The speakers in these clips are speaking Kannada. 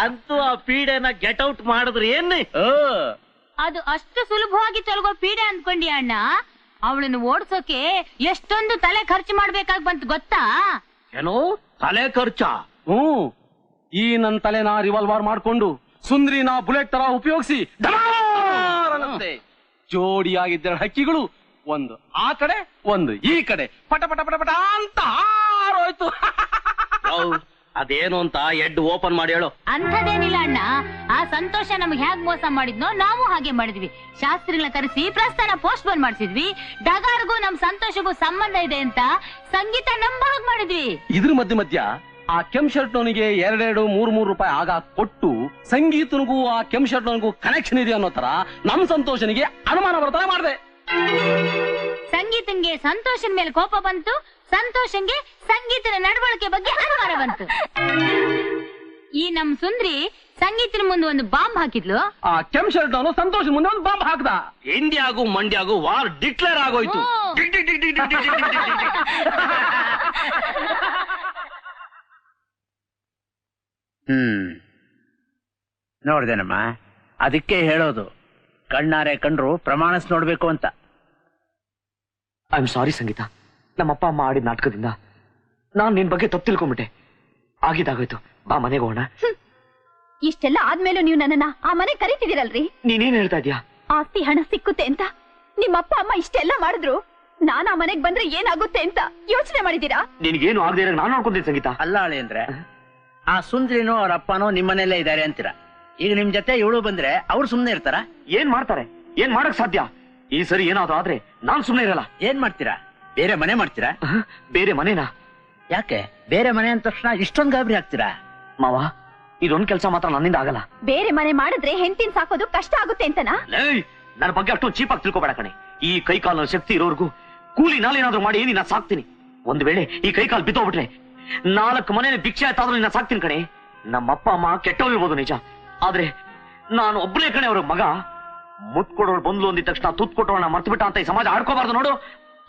ಅಂತೂ ಆ ಪೀಡೆನ ಗೆಟ್ ಔಟ್ ಮಾಡಿದ್ರಿ ಏನ್? ಅದು ಅಷ್ಟು ಸುಲಭವಾಗಿ ತೊಲಗೋ ಪೀಡೆ ಅಂದ್ಕೊಂಡಿ ಅಣ್ಣ. ಅವಳನ್ನು ಓಡಿಸೋಕೆ ಎಷ್ಟೊಂದು ತಲೆ ಖರ್ಚು ಮಾಡ್ಬೇಕಾಗ್ ಬಂತು ಗೊತ್ತಾ? ಏನೋ ತಲೆ ಖರ್ಚಾ? ಈ ನನ್ ತಲೆನ ರಿವಾಲ್ವರ್ ಮಾಡ್ಕೊಂಡು ಸುಂದ್ರಿನ ಬುಲೆಟ್ ತರ ಉಪಯೋಗಿಸಿ ಜೋಡಿಯಾಗಿದ್ದ ಹಕ್ಕಿಗಳು ಒಂದು ಆ ಕಡೆ ಒಂದು ಈ ಕಡೆ ಪಟ ಪಟ ಪಟ ಪಟ ಅಂತ ಹಾರೋಯ್ತು. ಅದೇನು ಅಂತ ಎಡ್ ಓಪನ್ ಮಾಡಿ ಹೇಳು. ಅಂಥದ್ದೇನಿಲ್ಲ ಅಣ್ಣ, ಆ ಸಂತೋಷ ನಮ್ಗೆ ಹೇಗ್ ಮೋಸ ಮಾಡಿದ್ನೋ ನಾವು ಹಾಗೆ ಮಾಡಿದ್ವಿ. ಶಾಸ್ತ್ರಿಗಳ ಕರೆಸಿ ಪ್ರಸ್ಥಾನ ಪೋಸ್ಟ್ ಬೋನ್ ಮಾಡಿಸಿದ್ವಿ. ಡಗಾರ್ಗೂ ನಮ್ ಸಂತೋಷಗೂ ಸಂಬಂಧ ಇದೆ ಅಂತ ಸಂಗೀತ ನಂಬ ಹಾಗೆ ಮಾಡಿದ್ವಿ. ಇದ್ರ ಮಧ್ಯ ಆ ಕೆಂಪ್ ಶರ್ಟ್ ಅವನಿಗೆ 2-3 ರೂಪಾಯಿ ಆಗ ಕೊಟ್ಟು ಸಂಗೀತನಿಗೂ ಆ ಕೆಂಪ್ ಶರ್ಟ್ ಅವನಿಗೂ ಕನೆಕ್ಷನ್ ಇದೆ ಅನ್ನೋ ತರ ನಮ್ ಸಂತೋಷನಿಗೆ ಅನುಮಾನ ಬರ್ತಾನೆ ಮಾಡಿದೆ. ಸಂಗೀತಂಗೆ ಸಂತೋಷನ್ ಮೇಲೆ ಕೋಪ ಬಂತು, ಸಂತೋಷಂಗೆ ಸಂಗೀತನ ನಡವಳಿಕೆ ಬಗ್ಗೆ ಅನುಮಾನ ಬಂತು. ಈ ನಮ್ ಸುಂದ್ರಿ ಸಂಗೀತನ ಮುಂದೆ ಒಂದು ಬಾಂಬ್ ಹಾಕಿದ್ಲು. ಆ ಕೆಂಪ್ ಶರ್ಟ್ ಅವನು ಸಂತೋಷ ಮುಂದೆ ಒಂದು ಬಾಂಬ್ ಹಾಕ್ದ. ಇಂಡಿಯಾಗೂ ಮಂಡ್ಯಾಗೂ ವಾರ್ ಡಿಕ್ಲೇರ್ ಆಗೋಯ್ತು. ನೋಡ್ದೇನಮ್ಮ, ಅದಕ್ಕೆ ಹೇಳೋದು ಕಣ್ಣಾರೆ ಕಂಡ್ರು ಪ್ರಮಾಣಿಸ್ ನೋಡ್ಬೇಕು ಅಂತ. ಐ ಆಮ್ ಸಾರಿ ಸಂಗೀತ, ನಮ್ಮಪ್ಪ ಅಮ್ಮ ಆಡಿದ ನಾಟಕದಿಂದ ನಾನ್ ನಿನ್ ಬಗ್ಗೆ ತಪ್ಪು ತಿಳ್ಕೊಂಡ್ಬಿಟ್ಟೆ. ಆಗಿದ್ದಾಗೋಯ್ತು, ಬಾ ಮನೆಗೆ ಹೋಗೋಣ. ಇಷ್ಟೆಲ್ಲ ಆದ್ಮೇಲೂ ನೀವು ನನ್ನನ್ನ ಆ ಮನೆ ಕರೀತಿದ್ದೀರಲ್ರಿ. ನೀನೇನ್ ಹೇಳ್ತಾ ಇದ್ಯಾ? ಆಸ್ತಿ ಹಣ ಸಿಕ್ಕುತ್ತೆ ಅಂತ ನಿಮ್ಮಪ್ಪ ಅಮ್ಮ ಇಷ್ಟೆಲ್ಲ ಮಾಡಿದ್ರು ನಾನ್ ಆ ಮನೆಗ್ ಬಂದ್ರೆ ಏನಾಗುತ್ತೆ ಅಂತ ಯೋಚನೆ ಮಾಡಿದೀರಾ? ನಿನ್ಗೇನು ಆಗದೆ ನಾನು ನೋಡ್ಕೊಂತೀನಿ ಸಂಗೀತ. ಅಲ್ಲ ಅಳಿ ಅಂದ್ರೆ ಆ ಸುಂದ್ರಿನೋ ಅವ್ರ ಅಪ್ಪನೋ ನಿಮ್ಮನೆಲ್ಲೇ ಇದ್ದಾರೆ ಅಂತೀರಾ. ಈಗ ನಿಮ್ ಜೊತೆ ಇವಳು ಬಂದ್ರೆ ಅವ್ರು ಸುಮ್ನೆ ಇರ್ತಾರ? ಏನ್ ಮಾಡ್ತಾರೆ? ಏನ್ ಮಾಡಕ್ ಸಾಧ್ಯ? ಈ ಸರಿ ಏನಾದ್ರು ಆದ್ರೆ ನಾನ್ ಸುಮ್ನೆ ಇರಲ್ಲ. ಏನ್ ಮಾಡ್ತೀರಾ? ಬೇರೆ ಮನೆ ಮಾಡ್ತೀರಾ? ಬೇರೆ ಮನೆನಾ? ಯಾಕೆ ಬೇರೆ ಮನೆ ಅಂದ ತಕ್ಷಣ ಇಷ್ಟೊಂದು ಗಾಬರಿ ಆಗ್ತೀರಾ? ಮಾವ, ಇದೊಂದ್ ಕೆಲ್ಸ ಮಾತ್ರ ನನ್ನಿಂದ ಆಗಲ್ಲ. ಬೇರೆ ಮನೆ ಮಾಡಿದ್ರೆ ಹೆಂಡತಿನ ಸಾಕೋದು ಕಷ್ಟ ಆಗುತ್ತೆ ಅಂತನಾ? ನನ್ನ ಬಗ್ಗೆ ಅಷ್ಟೊಂದು ಚೀಪ್ ಆಗಿ ತಿಳ್ಕೊಬೇಡ ಕಣೆ. ಈ ಕೈ ಕಾಲ ಶಕ್ತಿ ಇರೋರ್ಗು ಕೂಲಿ ನಾಲೇನಾದ್ರೂ ಮಾಡಿ ನಿನ್ನ ಸಾಕ್ತೀನಿ. ಒಂದ್ ವೇಳೆ ಈ ಕೈ ಕಾಲು ಬಿದ್ದೋಗ್ಬಿಟ್ರೆ 4 ಮನೆ ಭಿಕ್ಷೆ ಆಯ್ತಾದ್ರೂ ನಿನ್ನ ಸಾಕ್ತೀನಿ ಕಣೆ. ನಮ್ಮಪ್ಪ ಅಮ್ಮ ಕೆಟ್ಟೋಗಿರ್ಬೋದು ನಿಜ, ಆದ್ರೆ ನಾನು ಒಬ್ಬನೇ ಕಣೆ ಅವ್ರ ಮಗ. ಮುತ್ ಕೊಡೋಳು ಬಂದ್ಲು ಅಂದಿದ ತಕ್ಷಣ ತುತ್ ಕೊಟ್ಟೋಣ ಮರ್ತು ಬಿಟ್ಟ ಅಂತ ಈ ಸಮಾಜ ಆಡ್ಕೋಬಾರ್ದು ನೋಡು.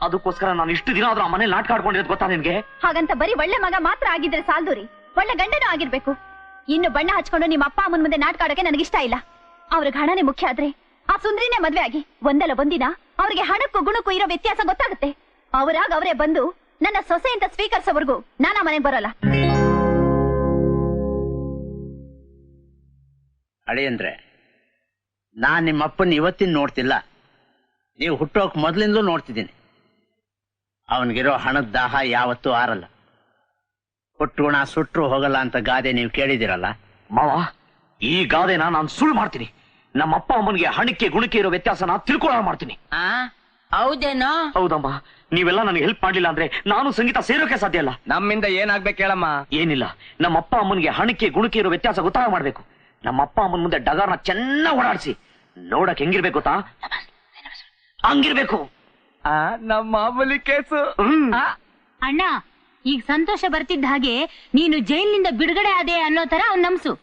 ಅದಕ್ಕೋಸ್ಕರ ನಾನು ಇಷ್ಟು ದಿನ ಆದ್ರೂ ಆ ಮನೆ ನಾಟಕ ಆಡ್ಕೊಂಡಿರೋದು ಗೊತ್ತಾ ನಿನ್ಗೆ? ಹಾಗಂತ ಬರೀ ಒಳ್ಳೆ ಮಗ ಮಾತ್ರ ಆಗಿದ್ರೆ ಸಾಲ್ದೂರಿ, ಒಳ್ಳೆ ಗಂಡನೂ ಆಗಿರ್ಬೇಕು. ಇನ್ನು ಬಣ್ಣ ಹಚ್ಕೊಂಡು ನಿಮ್ಮ ಅಪ್ಪ ಅಮ್ಮನ ಮುಂದೆ ನಾಟಕ ಆಡೋಕೆ ನನಗಿಷ್ಟ ಇಲ್ಲ. ಅವ್ರಿಗೆ ಹಣನೇ ಮುಖ್ಯ ಆದ್ರೆ ಆ ಸುಂದ್ರಿನೇ ಮದ್ವೆ ಆಗಿ ಒಂದಲ್ಲ ಒಂದಿನ ಅವ್ರಿಗೆ ಹಣಕ್ಕೂ ಗುಣಕ್ಕೂ ಇರೋ ವ್ಯತ್ಯಾಸ ಗೊತ್ತಾಗುತ್ತೆ. ಅವರಾಗ ಅವರೇ ಬಂದು ನನ್ನ ಸೊಸೆ ಅಂತ ಸ್ವೀಕರಿಸೋವರೆಗೂ ನಾನು ಆ ಮನೆಗೆ ಬರೋಲ್ಲ. ಅಳಿ ಅಂದ್ರೆ ನಾನ್ ನಿಮ್ಮ ಅಪ್ಪನ ಇವತ್ತಿನ ನೋಡ್ತಿಲ್ಲ, ನೀವು ಹುಟ್ಟೋಕ್ ಮೊದ್ಲಿಂದಲೂ ನೋಡ್ತಿದ್ದೀನಿ. ಅವನಿಗಿರೋ ಹಣದ ದಾಹ ಯಾವತ್ತೂ ಆರಲ್ಲ. ಹುಟ್ಟುಗುಣ ಸುಟ್ರು ಹೋಗಲ್ಲ ಅಂತ ಗಾದೆ ನೀವು ಕೇಳಿದಿರಲ್ಲ ಮಾವ. ಈ ಗಾದೆನ ನಾನು ಸುಳ್ಳು ಮಾಡ್ತೀನಿ. ನಮ್ಮ ಅಪ್ಪ ಅಮ್ಮನಿಗೆ ಹಣಕ್ಕೆ ಗುಣಕ್ಕೆ ಇರೋ ವ್ಯತ್ಯಾಸನ ತಿಳ್ಕೊಳ್ಳೋ ಮಾಡ್ತೀನಿ. ಹೌದೇನೋ? ಹೌದಮ್ಮ, ನೀವೆಲ್ಲ ನನಗೆ ಹೆಲ್ಪ್ ಮಾಡ್ಲಿಲ್ಲ ಅಂದ್ರೆ ನಾನು ಸಂಗೀತ ಸೇರೋಕೆ ಸಾಧ್ಯ ಇಲ್ಲ. ನಮ್ಮಿಂದ ಏನಾಗ್ಬೇಕು ಹೇಳಮ್ಮ? ಏನಿಲ್ಲ, ನಮ್ಮ ಅಪ್ಪ ಅಮ್ಮನಿಗೆ ಹಣಕ್ಕೆ ಗುಣಕ್ಕೆ ಇರೋ ವ್ಯತ್ಯಾಸ ಗೊತ್ತಾಗ ಮಾಡ್ಬೇಕು. ನಮ್ಮ ಅಪ್ಪ ಅಮ್ಮನ ಮುಂದೆ ಡಗಾರ್ನ ಚೆನ್ನಾಗಿ ಓಡಾಡಿಸಿ ನೋಡಕ್ ಹೆಂಗಿರ್ಬೇಕು ಗೊತ್ತಾ? ಹಂಗಿರ್ಬೇಕು. ನಮ್ಮ ಮಾಮೂಲಿ ಕೇಸು. ಅಣ್ಣ, ಈಗ ಸಂತೋಷ ಬರ್ತಿದ್ದ ಹಾಗೆ ನೀನು ಜೈಲಿನಿಂದ ಬಿಡುಗಡೆ ಆದೆ ಅನ್ನೋ ತರ ಅವ್ನ್ ನಮ್ಸು.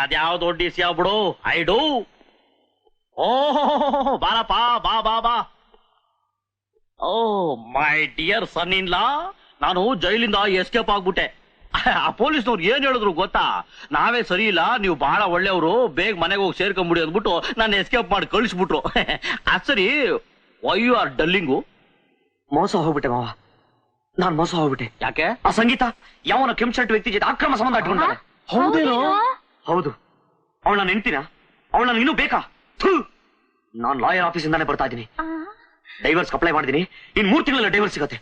ಅದ್ಯಾವ ದೊಡ್ಡ ವಿಷಯ ಬಿಡು. I do. ಓಹೋ ಬಾರಪ್ಪ, ಬಾ ಬಾ ಬಾ. ಓ ಮೈ ಡಿಯರ್ ಸನ್ ಇನ್ ಲಾ, ನಾನು ಜೈಲಿಂದ ಎಸ್ಕೇಪ್ ಆಗ್ಬಿಟ್ಟೆ. ಆ ಪೊಲೀಸ್ನವ್ರು ಏನ್ ಹೇಳಿದ್ರು ಗೊತ್ತಾ? ನಾವೇ ಸರಿ ಇಲ್ಲ, ನೀವು ಬಹಳ ಒಳ್ಳೆಯವರು, ಬೇಗ ಮನೆಗೆ ಹೋಗಿ ಸೇರ್ಕೊಂಡ್ಬಿಡಿ ಅಂದ್ಬಿಟ್ಟು ನಾನು ಎಸ್ಕೇಪ್ ಮಾಡಿ ಕಳಿಸ್ಬಿಟ್ರು. ಸರಿ, ವೈ ಯು ಆರ್ ಡಲ್ಲಿಂಗು? ಮೋಸ ಹೋಗ್ಬಿಟ್ಟೆ ಮಾವ, ನಾನ್ ಮೋಸ ಹೋಗ್ಬಿಟ್ಟೆ. ಯಾಕೆ? ಆ ಸಂಗೀತ ಯಾವನ ಕೆಂಪ್ ಶರ್ಟ್ ವ್ಯಕ್ತಿ ಜೊತೆ ಅಕ್ರಮ ಸಂಬಂಧ ಇಟ್ಕೊಂಡಾಳೆ. ಹೌದೇನೋ? ಹೌದು. ಅವಳು ನಾನು ಹೆಂಡ್ತಿನ? ಅವಳು ನಾನು ಇನ್ನೂ ಬೇಕಾ? ನಾನ್ ಲಾಯರ್ ಆಫೀಸ್ ಇಂದಾನೆ ಬರ್ತಾ ಇದ್ದೀನಿ. ಡೈವರ್ಸ್ ಅಪ್ಲೈ ಮಾಡಿದೀನಿ. ಇನ್ 3 ತಿಂಗಳಲ್ಲಿ ಡೈವರ್ಸ್ ಸಿಗತ್ತೆ.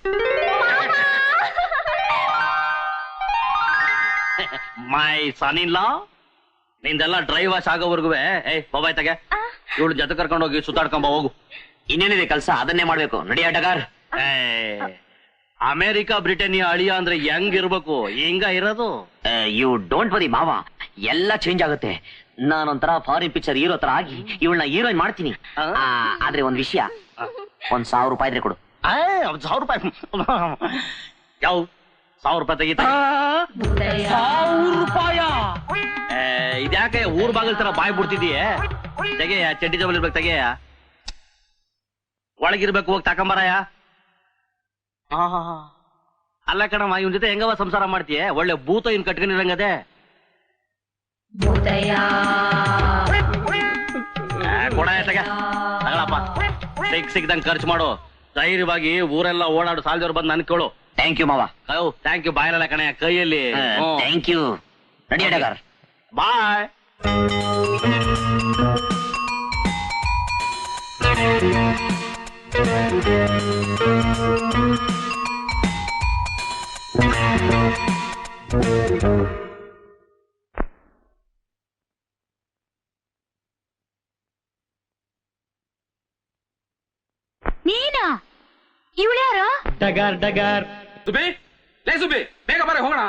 ಮೈ ಸನ್ ಇನ್ ಲಾ, ನಿಂದೆಲ್ಲ ಡ್ರೈವ್ ವಾಶ್ ಆಗೋವರ್ಗು ಮೊಬೈಲ್ ತಗೆ ಇವಳು ಜೊತೆ ಕರ್ಕೊಂಡು ಹೋಗಿ ಸುತ್ತಾಡ್ಕೊಂಬ ಹೋಗು. ಇನ್ನೇನಿದೆ ಕೆಲಸ, ಅದನ್ನೇ ಮಾಡ್ಬೇಕು. ನಡಿಯ ಡಗಾರ್. ಅಮೆರಿಕಾ ಬ್ರಿಟನ್ನಿಯ ಅಳಿಯ ಅಂದ್ರೆ ಹೆಂಗಿರ್ಬೇಕು? ಹಿಂಗ ಇರೋದು. ಯು ಡೋಂಟ್ ವರಿ ಮಾವ, ಎಲ್ಲ ಚೇಂಜ್ ಆಗುತ್ತೆ. ನಾನೊಂಥರ ಫಾರಿನ್ ಪಿಕ್ಚರ್ ಹೀರೋ ತರ ಆಗಿ ಇವಳನ್ನ ಹೀರೋಯಿನ್ ಮಾಡ್ತೀನಿ. ಆದ್ರೆ ಒಂದ್ ವಿಷಯ, 1,000 ರೂಪಾಯಿ ಇದ್ರೆ ಕೊಡು. 1,000 ರೂಪಾಯಿ? ಯಾವ 1,000 ರೂಪಾಯಿ ತೆಗಿತ? 1,000 ರೂಪಾಯ? ಇದ್ಯಾಕೆ ಊರ್ ಬಾಗಿಲ್ ತರ ಬಾಯ್ ಬಿಡ್ತಿದೀಯ? ತೆಗೆಯ, ಚಡ್ಡಿ ಜಬಲ್ ಇರ್ಬೇಕು, ತೆಗೆಯ. ಒಳಗಿರ್ಬೇಕು, ಹೋಗಿ ತಕೊಂಬರಯ. ಅಲ್ಲ ಕಣಮ್ಮ, ಇವನ್ ಜೊತೆ ಹೆಂಗವ ಸಂಸಾರ ಮಾಡ್ತೀಯ? ಒಳ್ಳೆ ಭೂತ ಇನ್ ಕಟ್ಕೊಂಡಿರಂಗದೆ. ಕೊಡ ತಗಳಪ್ಪ, ಸಿಗ್ದಂಗ್ ಖರ್ಚು ಮಾಡು. ಧೈರ್ಯವಾಗಿ ಊರೆಲ್ಲ ಓಡಾಡು. ಸಾಲದವ್ರು ಬಂದು ನನ್ ಕೇಳು. ಥ್ಯಾಂಕ್ ಯು ಮಾವ. ಥ್ಯಾಂಕ್ ಯು ಬಾಯಲ್ಲ ಕಣೆ, ಕೈಯಲ್ಲಿ. Thank you. ನಡಿ ಡಗಾರ್. ಬಾಯ್. ನೀನಾ? ಇವಳ್ಯಾರು? ಡಗಾರ್ ಡಗಾರ್. ಸುಬಿ, ಲೇ ಸುಬಿ, ಬೇಗ ಬರ ಹೋಗೋಣ.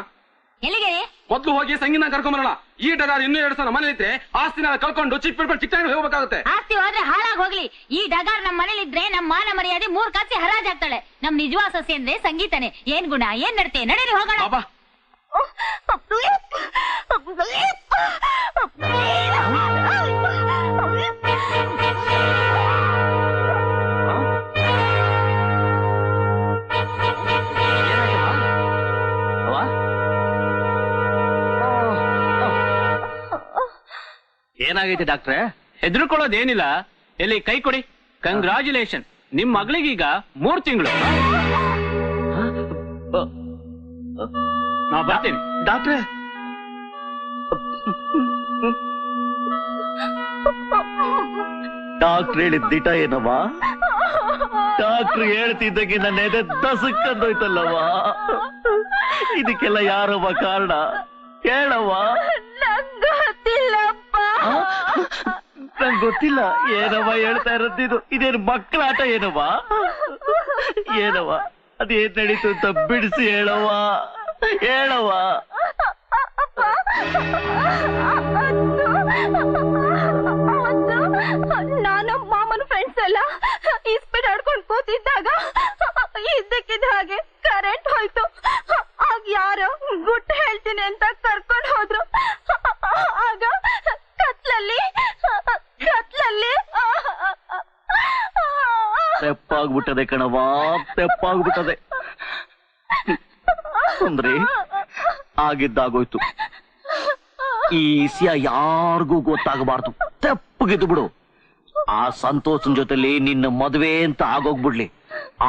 ಎಲ್ಲಿಗೆ? ಮೊದ್ಲು ಹೋಗಿ ಸಂಗೀತ ಕರ್ಕೊಂಬರೋಣ. ಈ ಡಗಾರ್ ಇನ್ನೂ 2 ಸಲ ಮನೇಲಿ ಇದ್ರೆ ಆಸ್ತಿನ ಕಳ್ಕೊಂಡು ಚಿಕ್ಕ ಚಿಕ್ಕ ಹೋಗ್ಬೇಕಾಗುತ್ತೆ. ಆಸ್ತಿ ಹೋದ್ರೆ ಹಾಳಾಗ್ ಹೋಗ್ಲಿ. ಈ ಡಗಾರ್ ನಮ್ ಮನೇಲಿದ್ರೆ ನಮ್ ಮಾನ ಮರ್ಯಾದೆ 3 ಕಾಸಿ ಹರಾಜಾಗ್ತಾಳೆ. ನಮ್ ನಿಜವಾದ ಸೊಸೆ ಅಂದ್ರೆ ಸಂಗೀತನೇ. ಏನ್ ಗುಣ, ಏನ್ ನಡತೆ? ನಡೀರಿ ಹೋಗೋಣ. ಬಾಬಾ, ಏನಾಗೈತೆ ಡಾಕ್ಟ್ರೆ? ಹೆದರ್ಕೊಳ್ಳೋದೇನಿಲ್ಲ. ಎಲ್ಲಿ ಕೈ ಕೊಡಿ. ಕಂಗ್ರಾಚುಲೇಷನ್, ನಿಮ್ ಮಗಳಿಗೀಗ 3 ತಿಂಗಳು. ನಾ ಬರ್ತೀನಿ. ಡಾಕ್ಟ್ರೆ, ಡಾಕ್ಟ್ರ್ ಹೇಳಿದ ದಿಟ ಏನವ್ವ? ಡಾಕ್ಟ್ರ್ ಹೇಳ್ತಿದ್ದಕ್ಕೆ ನನ್ನ ಎದೆ ದಸಕ್ಕಂದೋಯ್ತಲ್ಲವ್ವ. ಇದಕ್ಕೆಲ್ಲ ಯಾರವ್ವ ಕಾರಣ ಹೇಳವ್ವ? ನಂಗ್ ಗೊತ್ತಿಲ್ಲ. ಏನವ್ವ ಹೇಳ್ತಾ ಇರೋದಿದು? ಇದೇನು ಮಕ್ಕಳ ಆಟ ಏನವ್ವ? ಏನವ್ವ ಅದೇನ್ ನಡೀತು ಅಂತ ಬಿಡಿಸಿ ಹೇಳವ್ವ, ಹೇಳವ್ವ. ನಾನು ಮಾಮನ ಫ್ರೆಂಡ್ಸ್ ಎಲ್ಲ ಇಸ್ಪೀಟ್ ಆಡ್ಕೊಂಡು ಕೂತಿದ್ದಾಗ ಇದ್ದಕ್ಕಿದ್ದ ಹಾಗೆ ಕರೆಂಟ್ ಹೋಯ್ತು. ಆಗ ಯಾರೋ ಗುಟ್ಟು ಹೇಳ್ತೀನಿ ಅಂತ ಕರ್ಕೊಂಡು ಹೋದ್ರು. ಆಗ ಕತ್ಲಲ್ಲಿ ತೆಪ್ಪಾಗ್ಬಿಟ್ಟದೆ ಕಣವ್ವ, ತೆಪ್ಪಾಗ್ಬಿಟ್ಟದೆ. ಅಂದ್ರೆ ಆಗಿದ್ದಾಗೋಯ್ತು. ಈ ವಿಷಯ ಯಾರಿಗೂ ಗೊತ್ತಾಗಬಾರ್ದು. ತೆಪ್ಪಗಿದ್ದು ಬಿಡು. ಆ ಸಂತೋಷನ್ ಜೊತೆಲಿ ನಿನ್ನ ಮದುವೆ ಅಂತ ಆಗೋಗ್ಬಿಡ್ಲಿ.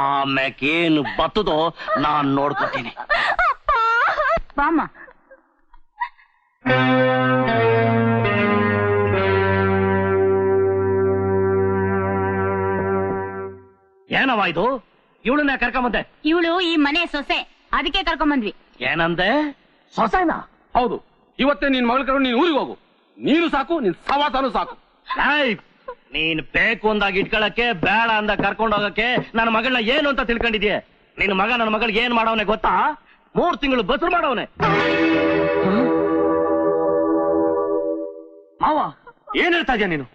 ಆಮ್ಯಾಕೇನು ಬತ್ತದೋ ನಾನ್ ನೋಡ್ಕೊತೀನಿ. ಬಾಮ. ಏನವ ಇದು? ಇವಳನ್ನ ಕರ್ಕೊಂಬಂದೆ? ಇವಳು ಈ ಮನೆ ಸೊಸೆ, ಅದಕ್ಕೆ ಕರ್ಕೊಂಬಂದ್ವಿ. ಏನಂದೆ? ಸೊಸೆನಾ? ಹೌದು. ಇವತ್ತೇ ನಿನ್ ಮಗಳ ಕರ್ಕೊಂಡು ನೀನ್ ಊರಿಗೆ ಹೋಗು. ನೀನು ಸಾಕು, ನಿನ್ ಸವಾಸನು ಸಾಕು. ನೀನ್ ಬೇಕು ಅಂದಾಗ ಇಟ್ಕೊಳಕ್ಕೆ, ಬೇಡ ಅಂದ ಕರ್ಕೊಂಡು ಹೋಗಕ್ಕೆ ನನ್ನ ಮಗಳನ್ನ ಏನು ಅಂತ ತಿಳ್ಕೊಂಡಿದ್ಯೆ? ನಿನ್ನ ಮಗ ನನ್ನ ಮಗಳಿಗೆ ಏನ್ ಮಾಡವನೆ ಗೊತ್ತಾ? 3 ತಿಂಗಳು ಬಸರು ಮಾಡವನೆ. ಮಾವ, ಏನ್ ಹೇಳ್ತಾ ಇದ್ಯಾ ನೀನು?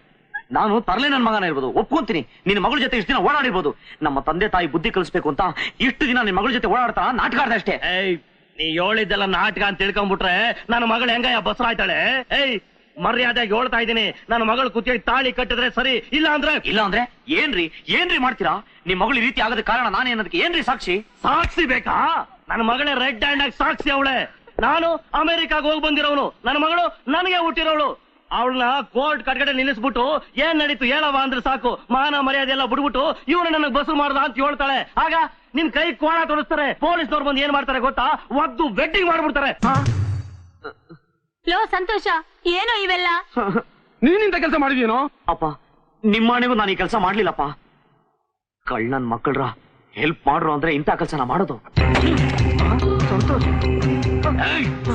ನಾನು ತರಲೆ ನನ್ನ ಮಗನ ಇರ್ಬೋದು, ಒಪ್ಕೊಂತೀನಿ. ನಿನ್ನ ಮಗಳ ಜೊತೆ ಇಷ್ಟು ದಿನ ಓಡಾಡಿರ್ಬೋದು. ನಮ್ಮ ತಂದೆ ತಾಯಿ ಬುದ್ಧಿ ಕಲಿಸ್ಬೇಕು ಅಂತ ಇಷ್ಟು ದಿನ ನಿನ್ನ ಮಗಳ ಜೊತೆ ಓಡಾಡ್ತಾ ನಾಟಕ ಆಡ್ದೆ ಅಷ್ಟೇ. ನೀ ಹೇಳಿದ್ದೆಲ್ಲ ನಾಟಕ ಅಂತ ತಿಳ್ಕೊಂಡ್ಬಿಟ್ರೆ ನನ್ನ ಮಗಳು ಹೆಂಗಯ್ಯ ಬಸರಾಯ್ತಾಳೆ? ಮರ್ಯಾದೆಗೆ ಹೇಳ್ತಾ ಇದ್ದೀನಿ, ನನ್ನ ಮಗಳು ಕುತ್ತಿಗೆ ತಾಳಿ ಕಟ್ಟಿದ್ರೆ ಸರಿ, ಇಲ್ಲ ಅಂದ್ರೆ ಏನ್ರಿ ಮಾಡ್ತೀರಾ? ನಿಮ್ ಮಗಳು ಈ ರೀತಿ ಆಗದ ಕಾರಣ ನಾನೇ ಅನ್ನೋದಕ್ಕೆ ಏನ್ರಿ ಸಾಕ್ಷಿ? ಸಾಕ್ಷಿ ಬೇಕಾ? ನನ್ನ ಮಗಳೇ ರೆಡ್ ಹ್ಯಾಂಡ್ ಆಗಿ ಸಾಕ್ಷಿ ಅವಳೆ. ನಾನು ಅಮೆರಿಕಾಗ ಹೋಗಿ ಬಂದಿರೋನು, ನನ್ನ ಮಗಳು ನನಗೆ ಹುಟ್ಟಿರೋಳು. ಅವಳನ್ನ ಕೋರ್ಟ್ ಕಟ್ಗಡೆ ನಿಲ್ಲಿಸ್ಬಿಟ್ಟು ಏನ್ ನಡೀತು ಹೇಳವ ಅಂದ್ರೆ ಸಾಕು, ಮಾನ ಮರ್ಯಾದೆ ಎಲ್ಲ ಬಿಡ್ಬಿಟ್ಟು ಇವ್ರು ನನಗ್ ಬಸು ಮಾಡ್ದ ಅಂತ ಹೇಳ್ತಾಳೆ. ಆಗ ನಿನ್ ಕೈ ಕೋಣ ತೋರಿಸ್ತಾರೆ. ಪೊಲೀಸ್ನವ್ರು ಬಂದು ಏನ್ ಮಾಡ್ತಾರೆ ಗೊತ್ತಾ? ಒದ್ದು ವೆಡ್ಡಿಂಗ್ ಮಾಡ್ಬಿಡ್ತಾರೆ. ಲೋ ಸಂತೋಷ, ಏನೋ ಇವೆಲ್ಲ? ನೀನಿಂತ ಕೆಲಸ ಮಾಡಿದೀನೋ? ಅಪ್ಪ, ನಿಮ್ಮನೆಗೂ ನಾನು ಈ ಕೆಲಸ ಮಾಡ್ಲಿಲ್ಲಪ್ಪ. ಕಳ್ಳನ್ ಮಕ್ಕಳ್ರ ಹೆಲ್ಪ್ ಮಾಡ್ರು ಅಂದ್ರೆ ಇಂಥ ಕೆಲಸ ನಾ ಮಾಡೋದು.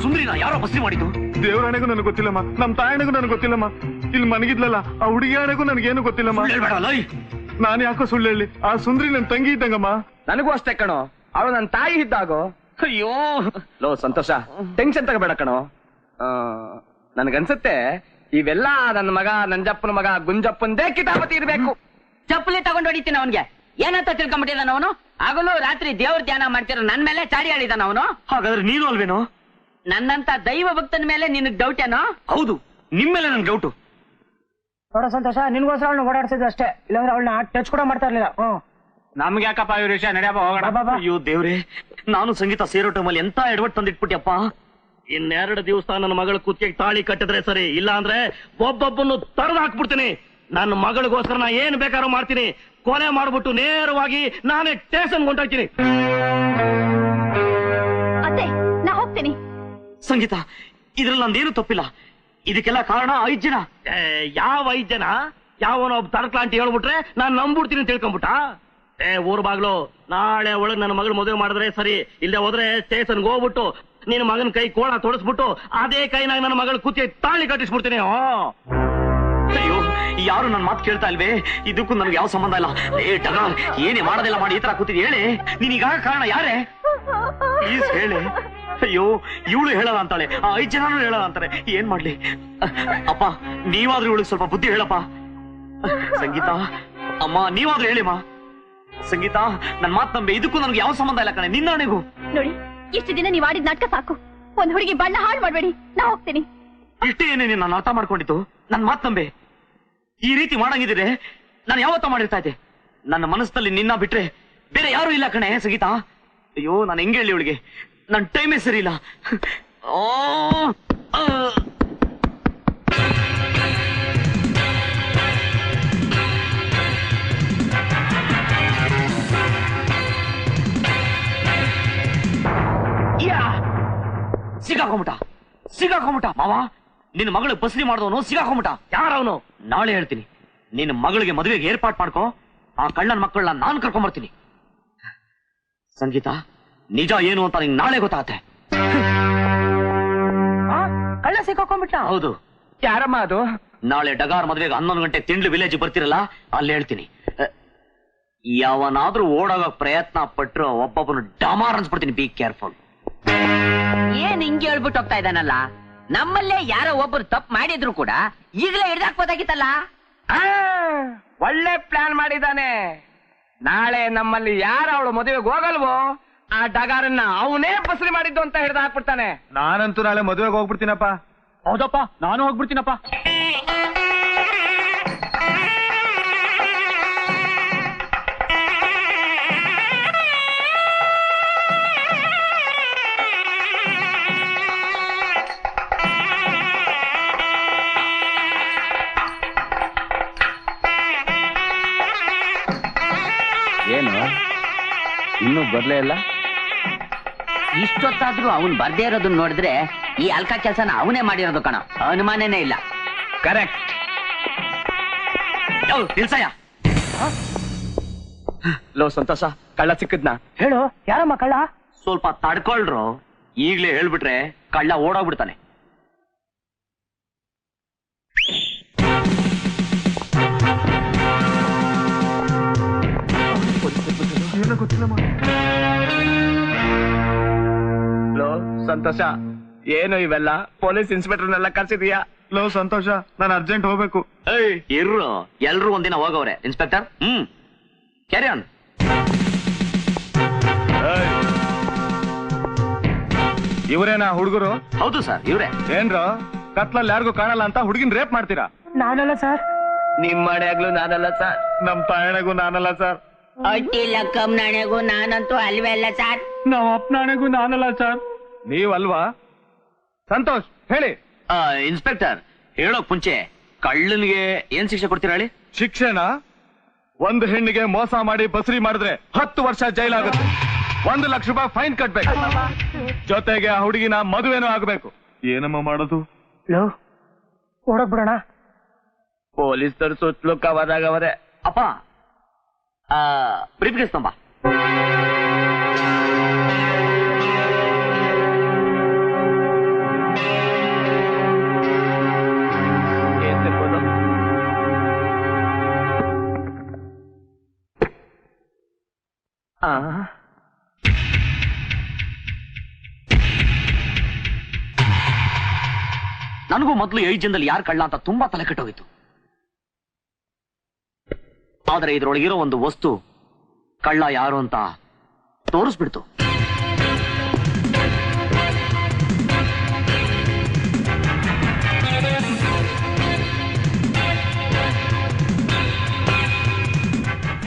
ಸುಂದ್ರಿನ ಯಾರೋ ಬಸ್ರಿ ಮಾಡಿದ್ದು? ದೇವರಾಣೆಗೂ ನನಗೆ ಗೊತ್ತಿಲ್ಲಮ್ಮ, ನಮ್ ತಾಯಣೆಗೂ ನನಗೆ ಗೊತ್ತಿಲ್ಲಮ್ಮ. ಇಲ್ಲಿ ಮನಗಿದ್ಲಲ್ಲ ಆ ಹುಡುಗಿ ಆಣೆಗೂ ನನಗೇನು ಗೊತ್ತಿಲ್ಲಮ್ಮ. ನಾನು ಯಾಕೋ ಸುಳ್ಳು ಹೇಳಿ? ಆ ಸುಂದ್ರಿ ನನ್ ತಂಗಿ ಇದ್ದಂಗಮ್ಮ. ನನಗೂ ಅಷ್ಟೇ ಕಣೋ, ಅವಳು ನನ್ನ ತಾಯಿ ಇದ್ದಾಗೋ. ಅಯ್ಯೋ ಲೋ ಸಂತೋಷ, ಟೆನ್ಷನ್ ತಗೋಬೇಡ ಕಣೋ. ನನ್ಗನ್ಸುತ್ತೆ ಇವೆಲ್ಲ ನನ್ನ ಮಗ ನಂಜಪ್ಪನ ಮಗ ಗುಂಜಪ್ಪಂದೇ ಕಿತಾಪತಿ ಇರ್ಬೇಕು. ಚಪ್ಪಲಿ ತಗೊಂಡು ಹೊಡಿತೀನಿ ಅವನ್ಗೆ. ಏನಂತ ತಿಳ್ಕೊಂಡ್ಬಿಟ್ಟಿದಾನ ಅವನು? ಆಗಲೂ ರಾತ್ರಿ ದೇವ್ರ ಧ್ಯಾನ ಮಾಡ್ತಿರೋ ನನ್ ಮೇಲೆ ಚಾಡಿ ಆಡಿದಾನ ಅವನು. ಹಾಗಾದ್ರೆ ನೀನು ಅಲ್ವೇನೋ? ನನ್ನಂತ ದೈವ ಭಕ್ತನ ಮೇಲೆ ನಿನಗ್ ಡೌಟ್ ಏನೋ? ಹೌದು, ನಿಮ್ಮೇಲೆ ನನ್ ಡೌಟು. ನೋಡ ಸಂತೋಷ, ನಿನ್ಗೋಸ್ಕರ ಅವಳನ್ನ ಓಡಾಡ್ಸಿದ್ವಿ ಅಷ್ಟೇ, ಇಲ್ಲಾಂದ್ರೆ ಅವಳನ್ನ ಟಚ್ ಕೂಡ ಮಾಡ್ತಾ ಇರ್ಲಿಲ್ಲ. ನಮ್ಗೆ ಯಾಕಪ್ಪ ಇವ್ರ ವಿಷಯ ನಡೆಯಪ್ಪ ಹೋಗೋಣ. ಅಯ್ಯೋ ದೇವ್ರೆ, ನಾನು ಸಂಗೀತ ಸೇರೋ ಟೈಮಲ್ಲಿ ಎಂತ ಎಡವಟ್ ತಂದಿಟ್ಬಿಟ್ಟಿಯಪ್ಪ. ಇನ್ನೆರಡು ದಿವಸ ನನ್ನ ಮಗಳ ಕುತ್ತಿಗೆ ತಾಳಿ ಕಟ್ಟಿದ್ರೆ ಸರಿ, ಇಲ್ಲ ಅಂದ್ರೆ ಒಬ್ಬೊಬ್ಬನ್ನು ತಡೆದು ಹಾಕ್ಬಿಡ್ತೀನಿ. ನನ್ನ ಮಗಳಿಗೋಸ್ಕರ ನಾ ಏನ್ ಬೇಕಾದ್ರೂ ಮಾಡ್ತೀನಿ. ಕೊನೆ ಮಾಡ್ಬಿಟ್ಟು ನೇರವಾಗಿ ನಾನೇ ಸ್ಟೇಷನ್ ಹೊಂಟೋಗ್ತೀನಿ. ಅತ್ತೆ, ನಾ ಹೋಗ್ತೀನಿ. ಸಂಗೀತ, ಇದ್ರಲ್ಲಿ ನಂದೇನು ತಪ್ಪಿಲ್ಲ. ಇದಕ್ಕೆಲ್ಲ ಕಾರಣ 5 ಜನ. ಯಾವ 5 ಜನ? ಯಾವನೋ ಒಬ್ಬ ತರ್ಕಲ ಅಂತ ಹೇಳ್ಬಿಟ್ರೆ ನಾನ್ ನಂಬ್ಬಿಡ್ತೀನಿ ತಿಳ್ಕೊಂಬಿಟ್ಟ. ಊರ್ ಬಾಗ್ಲು, ನಾಳೆ ಒಳಗ್ ನನ್ನ ಮಗಳು ಮದುವೆ ಮಾಡಿದ್ರೆ ಸರಿ, ಇಲ್ಲದೆ ಹೋದ್ರೆ ಸ್ಟೇಷನ್ಗೆ ಹೋಗ್ಬಿಟ್ಟು ನಿನ್ನ ಮಗನ ಕೈ ಕೋಳ ತೊಡಸ್ಬಿಟ್ಟು ಅದೇ ಕೈನಾಗ ನನ್ನ ಮಗಳ ಕುತ್ತಿಗೆ ತಾಳಿ ಕಟ್ಟಿಸ್ಬಿಡ್ತೀನಿ. ಅಯ್ಯೋ, ಯಾರು ನನ್ನ ಮಾತು ಕೇಳ್ತಾ ಇಲ್ವೇ? ಇದಕ್ಕೂ ನನಗೆ ಯಾವ ಸಂಬಂಧ ಇಲ್ಲ. ಡಗಾರ್, ಏನೇ ಮಾಡೋದಿಲ್ಲ ಮಾಡಿ ಈ ತರ ಕೂತಿದ್ ಹೇಳಿ. ನೀನೀಗ ಕಾರಣ ಯಾರೇ? ಪ್ಲೀಸ್ ಹೇಳಿ. ಅಯ್ಯೋ, ಇವಳು ಹೇಳಲ್ಲ ಅಂತಾಳೆ, ಆ 5 ಜನನು ಹೇಳಲ್ಲ ಅಂತಾರೆ. ಏನ್ ಮಾಡ್ಲಿ? ಅಪ್ಪ, ನೀವಾದ್ರೂ ಇವಳಿಗೆ ಸ್ವಲ್ಪ ಬುದ್ಧಿ ಹೇಳಪ್ಪ. ಸಂಗೀತ, ಅಮ್ಮ ನೀವಾದ್ರೂ ಹೇಳಿಮ್ಮ. ಸಂಗೀತ, ನನ್ ಮಾತ್ ನಂಬೆ. ಇದಕ್ಕೂ ನನಗೆ ಯಾವ ಸಂಬಂಧ ಇಲ್ಲ ಕಣೆ, ನಿನ್ನಾಣೆಗೂ. ನೋಡಿ, ಇಷ್ಟು ದಿನ ನೀವ್ ಆಡಿದ ನಾಟಕ ಸಾಕು. ಒಂದ್ ಹುಡುಗಿ ಬಣ್ಣ ಹಾಳು ಮಾಡ್ಬೇಡಿ. ನಾ ಹೋಗ್ತೀನಿ. ಇಷ್ಟೇ ಏನೇ ನಾನು ಅರ್ಥ ಮಾಡ್ಕೊಂಡಿತ್ತು? ನನ್ ಮಾತ್ ನಂಬೆ. ಈ ರೀತಿ ಮಾಡಂಗಿದ್ರೆ ನಾನು ಯಾವತ್ತ ಮಾಡಿರ್ತಾ ಇದ್ದೆ. ನನ್ನ ಮನಸ್ಸಲ್ಲಿ ನಿನ್ನ ಬಿಟ್ರೆ ಬೇರೆ ಯಾರು ಇಲ್ಲ ಕಣೆ ಸಂಗೀತ. ಅಯ್ಯೋ, ನಾನು ಹೆಂಗೆ ಹೇಳಿ ಇವಳಿಗೆ? ನನ್ನ ಟೈಮೇ ಸರಿ ಇಲ್ಲ. ಸಿಗಾಕೊಂಬಿಟ ಮಾವ. ನಿನ್ನ ಮಗಳು ಬಸ್ರಿ ಮಾಡಿದವನು ಸಿಗಾಕೊಂಬಿಟ. ಯಾರವನು? ನಾಳೆ ಹೇಳ್ತೀನಿ. ನಿನ್ನ ಮಗಳಿಗೆ ಮದುವೆಗೆ ಏರ್ಪಾಟ್ ಮಾಡ್ಕೋ. ಆ ಕಳ್ಳನ ಮಕ್ಕಳನ್ನ ನಾನು ಕರ್ಕೊಂಡ್ಬರ್ತೀನಿ. ಸಂಗೀತ, ನಿಜ ಏನು ಅಂತ ನಿಂಗೆ ನಾಳೆ ಗೊತ್ತಾಗತ್ತೆ. ಕಳ್ಳ ಸಿಕ್ಕಾಕೊಂಡ್ಬಿಟ್ಟ? ಹೌದು. ಯಾರಮ್ಮ ಅದು? ನಾಳೆ ಡಗಾರ್ ಮದುವೆಗೆ 11 ಗಂಟೆ ತಿಂಡ್ಲು ವಿಲೇಜ್ ಬರ್ತಿರಲ್ಲ, ಅಲ್ಲಿ ಹೇಳ್ತೀನಿ. ಯಾವನಾದ್ರೂ ಓಡೋಗ ಪ್ರಯತ್ನ ಪಟ್ರು ಒಬ್ಬೊಬ್ಬನು ಡಮಾರ್ ಅನ್ಸ್ಬಿಡ್ತೀನಿ. Be careful. ಏನ್ ಹಿಂಗೆ ಹೇಳ್ಬಿಟ್ಟು ಹೋಗ್ತಾ ಇದ್ದಾನಲ್ಲ? ನಮ್ಮಲ್ಲೇ ಯಾರೋ ಒಬ್ಬರು ತಪ್ಪು ಮಾಡಿದ್ರು ಕೂಡ ಈಗಲೇ ಹಿಡ್ದಾಕ್ಬೋದಾಗಿತ್ತಲ್ಲ. ಒಳ್ಳೆ ಪ್ಲಾನ್ ಮಾಡಿದಾನೆ. ನಾಳೆ ನಮ್ಮಲ್ಲಿ ಯಾರ ಅವಳು ಮದುವೆಗೆ ಹೋಗಲ್ವೋ ಆ ಡಗಾರನ್ನ ಅವನೇ ಬಸರಿ ಮಾಡಿದ್ದು ಅಂತ ಹಿಡ್ದು ಹಾಕ್ಬಿಡ್ತಾನೆ. ನಾನಂತೂ ನಾಳೆ ಮದುವೆಗೆ ಹೋಗ್ಬಿಡ್ತೀನಪ್ಪ. ಹೌದಪ್ಪ, ನಾನು ಹೋಗ್ಬಿಡ್ತೀನಪ್ಪ. ಏನು ಇನ್ನೂ ಬರ್ಲೇ ಇಲ್ಲ? ಇಷ್ಟೊತ್ತಾದ್ರೂ ಅವನ್ ಬರ್ದೇ ಇರೋದನ್ನ ನೋಡಿದ್ರೆ ಈ ಅಲ್ಕ ಕೆಲಸನ ಅವನೇ ಮಾಡಿರೋದು ಕಣ, ಅನುಮಾನನೇ ಇಲ್ಲ. ಕರೆಕ್ಟ್. ನಿಲ್ಸಯ್ಯ. ಲೋ ಸಂತೋಷ, ಕಳ್ಳ ಸಿಕ್ಕದ್ನ ಹೇಳು. ಯಾರಮ್ಮ ಕಳ್ಳ? ಸ್ವಲ್ಪ ತಡ್ಕೊಳ್ರು. ಈಗ್ಲೇ ಹೇಳ್ಬಿಟ್ರೆ ಕಳ್ಳ ಓಡೋಗ್ಬಿಡ್ತಾನೆ. ಏನೋ ಗೊತ್ತಿಲ್ಲಮ್ಮ. ಲೋ ಸಂತೋಷ, ಏನು ಇವೆಲ್ಲ? ಪೊಲೀಸ್ ಇನ್ಸ್ಪೆಕ್ಟರ್ನೆಲ್ಲ ಕರ್ಸಿದೀಯಾ? ಲೋ ಸಂತೋಷ, ನಾನು ಅರ್ಜೆಂಟ್ ಹೋಗ್ಬೇಕು. ಇರ್ರು, ಎಲ್ರು ಒಂದಿನ ಹೋಗವ್ರೆ. Inspector, carry on. ಇವರೇನಾ ಹುಡುಗರು? ಹೌದು ಸರ್, ಇವ್ರೆ. ಏನ್ರ ಕತ್ಲಲ್ಲಿ ಯಾರಿಗೂ ಕಾಣಲ್ಲ ಅಂತ ಹುಡುಗಿನ ರೇಪ್ ಮಾಡ್ತೀರಾ? ನಾನಲ್ಲ ಸರ್. ನಿಮ್ಮ ಮನೆಯಾಗ್ಲೂ ನಾನಲ್ಲ ಸರ್. ನಮ್ ತಾಯಣಗೂ ನಾನಲ್ಲ ಸರ್. ಅಟ್ಟಿ ಲಕ್ಕಂ ನಾಣೆಗೂ ನಾನಂತೂ ಅಲ್ವೇ ಅಲ್ಲ ಸರ್. ನಾವ್ ಅಪ್ಪನಾಣೆಗೂ ನಾನಲ್ಲ ಸರ್. ನೀವಲ್ವಾ? ಸಂತೋಷ್ ಹೇಳಿ. ಇನ್ಸ್ಪೆಕ್ಟರ್, ಹೇಳೋಕ್ ಮುಂಚೆ ಕಳ್ಳನಿಗೆ ಏನ್ ಶಿಕ್ಷೆ ಕೊಡ್ತೀರಾ ಹೇಳಿ? ಶಿಕ್ಷೆನಾ? ಒಂದು ಹೆಣ್ಣಿಗೆ ಮೋಸ ಮಾಡಿ ಬಸರಿ ಮಾಡಿದ್ರೆ 10 ವರ್ಷ ಜೈಲಾಗುತ್ತೆ. 1 ಲಕ್ಷ ರೂಪಾಯಿ ಫೈನ್ ಕಟ್ಬೇಕು. ಜೊತೆಗೆ ಆ ಹುಡುಗಿನ ಮದುವೆನೂ ಆಗ್ಬೇಕು. ಏನಮ್ಮ ಮಾಡೋದು? ಓಡಕ್ ಬಿಡೋಣ. ಪೊಲೀಸರು ಸುತ್ತಲೂ ಕವರ್ ಆಗವರೆ. ಅಪ್ಪ, ಬ್ರೀಫ್ ಕೇಸ್ ತಂಬ. ನನಗೂ ಮೊದಲು 5 ಜನದಲ್ಲಿ ಯಾರು ಕಳ್ಳ ಅಂತ ತುಂಬಾ ತಲೆ ಕೆಟ್ಟೋಗಿತ್ತು. ಆದ್ರೆ ಇದ್ರೊಳಗಿರೋ ಒಂದು ವಸ್ತು ಕಳ್ಳ ಯಾರು ಅಂತ ತೋರಿಸ್ಬಿಡ್ತು.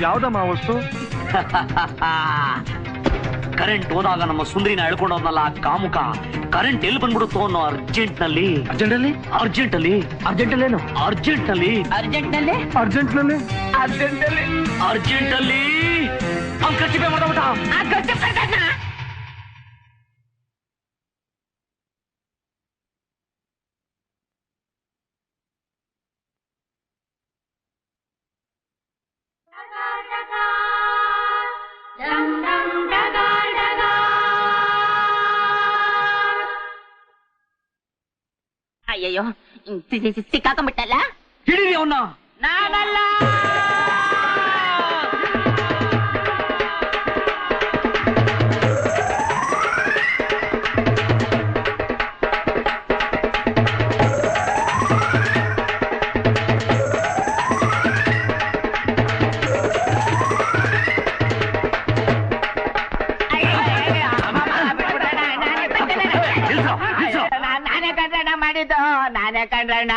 ಯಾವ್ದಮ್ಮ ವಸ್ತು? ಕರೆಂಟ್ ಹೋದಾಗ ನಮ್ಮ ಸುಂದರಿನ ಎಳ್ಕೊಂಡು ಹೋದ್ನಲ್ಲ ಆ ಕಾಮುಕ, ಕರೆಂಟ್ ಎಲ್ಲಿ ಬಂದ್ಬಿಡುತ್ತೋ ಅನ್ನೋ ಅರ್ಜೆಂಟ್ ನಲ್ಲಿ ಅವ್ನ್ ಕಚ್ಚಿಪೆ ಮಾಡ್ಬಿಟ್ಟ. ಅಯ್ಯಯ್ಯೋ ಸಿಕ್ಕಾಕೊಂಡ್ಬಿಟ್ಟಲ್ಲ. ಹಿಡೀರಿ ಅವನ್ನ. ನಾನಲ್ಲ. ನಾನೇ ಕಂಡ್ರಣ್ಣ.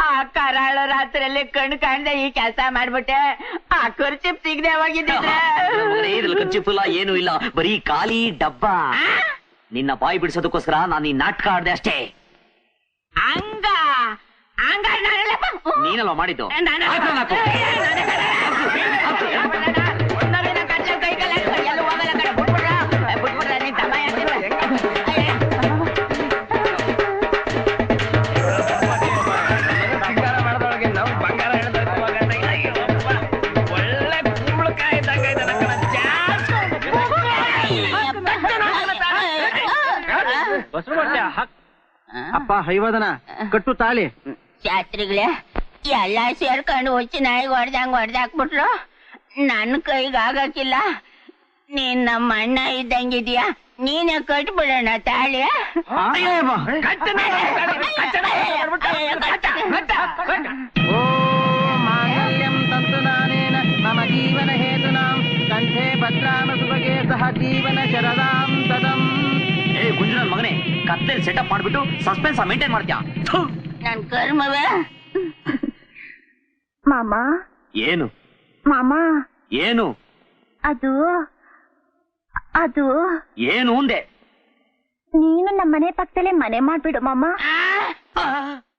ಆ ಕರಾಳ ರಾತ್ರಿಯಲ್ಲಿ ಕಣ್ ಕಾಣ್ದೆ ಈ ಕೆಲಸ ಮಾಡ್ಬಿಟ್ಟೆ. ಆ ಖರ್ಚಿಪ್ ಸಿಗದೆ ಹೋಗಿದ್ದಿದ್ರೆ. ಇದ್ರಲ್ಲಿ ಖರ್ಚಿಫುಲ್ಲ ಏನೂ ಇಲ್ಲ, ಬರೀ ಖಾಲಿ ಡಬ್ಬ. ನಿನ್ನ ಬಾಯಿ ಬಿಡಿಸೋದಕ್ಕೋಸ್ಕರ ನಾನು ಈ ನಾಟಕ ಆಡ್ದೆ ಅಷ್ಟೇ. ಹಂಗ ಹಂಗ ನೀನಲ್ವಾ ಮಾಡಿದ್ದು? ಅಪ್ಪ ಹೈವದನ ಕಟ್ಟು ತಾಳಿ. ಶಾಸ್ತ್ರಿಗಳೇ ಎಲ್ಲ ಸೇರ್ಕೊಂಡು ಹುಚ್ಚಿ ನಾಯಿಗೆ ಹೊಡೆದಾಕ್ಬಿಟ್ರು. ನನ್ ಕೈಗೆ ಆಗಕ್ಕಿಲ್ಲ. ನೀನ್ ನಮ್ಮ ಅಣ್ಣ ಇದ್ದಂಗಿದ್ಯಾ, ನೀನೇ ಕಟ್ಬಿಡೋಣ ತಾಳಿ. ಮಾಂಗಲ್ಯಂ ತಂತು ನಾನೇನ ಮಮ ಜೀವನ ಹೇತುನಾಂ ಕಂಠೆ ಭದ್ರಾಮ ಸುಭಗೆ ಸಹ ಜೀವನ ಶರದಾಂ ತದಂ. ಏ ಗುಂಜುನನ್ ಮಗನೇ, ಕತ್ಲೆ ಸೆಟಪ್ ಮಾಡ್ಬಿಟ್ಟು ಸಸ್ಪೆನ್ಸ್ ಮೇಂಟೈನ್ ಮಾಡ್ತೀಯಾ? ನನ್ ಕರ್ಮವೇ. ಮಾಮ ಏನು ಮಾಮ ಏನು ಅದು ಅದು ಏನು ಅಂದೆ? ನೀನು ನಮ್ಮ ಮನೆ ಪಕ್ಕದಲ್ಲೇ ಮನೆ ಮಾಡ್ಬಿಡು ಮಾಮ.